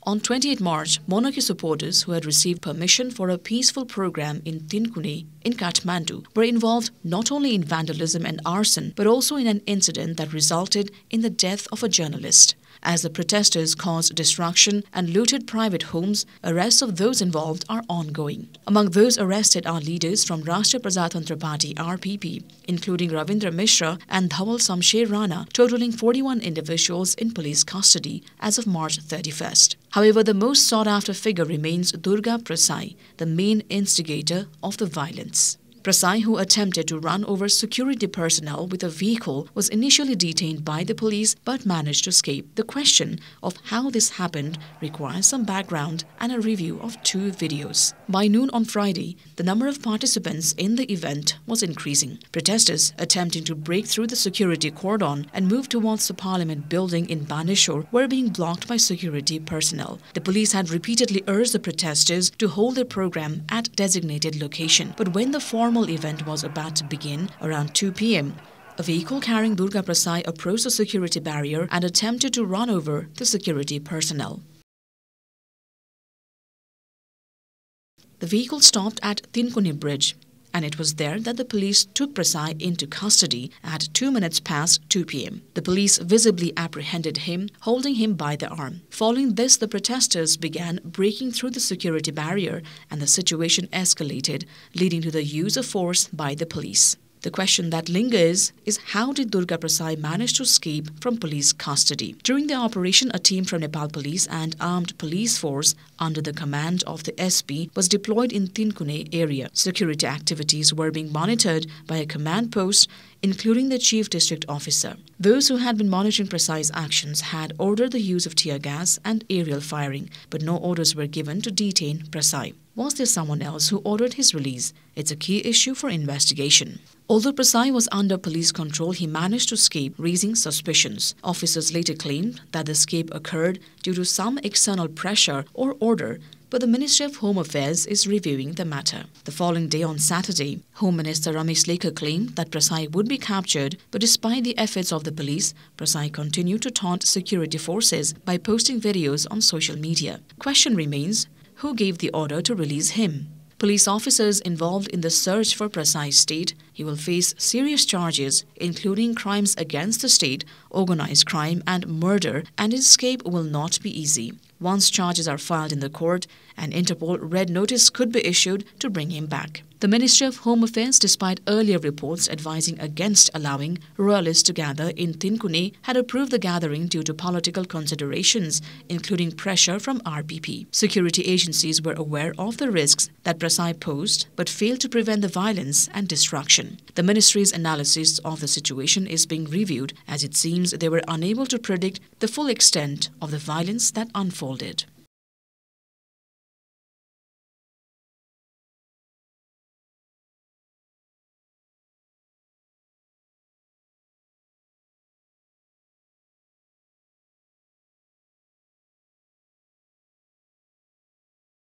On 28 March, monarchy supporters who had received permission for a peaceful program in Tinkune in Kathmandu were involved not only in vandalism and arson but also in an incident that resulted in the death of a journalist. As the protesters caused destruction and looted private homes, arrests of those involved are ongoing. Among those arrested are leaders from Rashtriya Prajatantra Party (RPP), including Ravindra Mishra and Dhawal Rana, totaling 41 individuals in police custody as of March 31st. However, the most sought-after figure remains Durga Prasai, the main instigator of the violence. Prasai, who attempted to run over security personnel with a vehicle, was initially detained by the police but managed to escape. The question of how this happened requires some background and a review of 2 videos. By noon on Friday, the number of participants in the event was increasing. Protesters attempting to break through the security cordon and move towards the Parliament building in Baneshore were being blocked by security personnel. The police had repeatedly urged the protesters to hold their program at designated location, but when the formal event was about to begin around 2 p.m., a vehicle carrying Durga Prasai approached the security barrier and attempted to run over the security personnel. The vehicle stopped at Tinkune bridge, and it was there that the police took Prasai into custody at 2 minutes past 2 p.m. The police visibly apprehended him, holding him by the arm. Following this, the protesters began breaking through the security barrier and the situation escalated, leading to the use of force by the police. The question that lingers is how did Durga Prasai manage to escape from police custody? During the operation, a team from Nepal Police and Armed Police Force under the command of the SP was deployed in Tinkune area. Security activities were being monitored by a command post, including the Chief District Officer. Those who had been monitoring Prasai's actions had ordered the use of tear gas and aerial firing, but no orders were given to detain Prasai. Was there someone else who ordered his release? It's a key issue for investigation. Although Prasai was under police control, he managed to escape, raising suspicions. Officers later claimed that the escape occurred due to some external pressure or order, but the Ministry of Home Affairs is reviewing the matter. The following day, on Saturday, Home Minister Ramesh claimed that Prasai would be captured, but despite the efforts of the police, Prasai continued to taunt security forces by posting videos on social media. Question remains, who gave the order to release him? Police officers involved in the search for Prasai state he will face serious charges, including crimes against the state, organized crime and murder, and his escape will not be easy. Once charges are filed in the court, an Interpol red notice could be issued to bring him back. The Ministry of Home Affairs, despite earlier reports advising against allowing royalists to gather in Tinkune, had approved the gathering due to political considerations, including pressure from RPP. Security agencies were aware of the risks that Prasai posed, but failed to prevent the violence and destruction. The ministry's analysis of the situation is being reviewed, as it seems they were unable to predict the full extent of the violence that unfolded.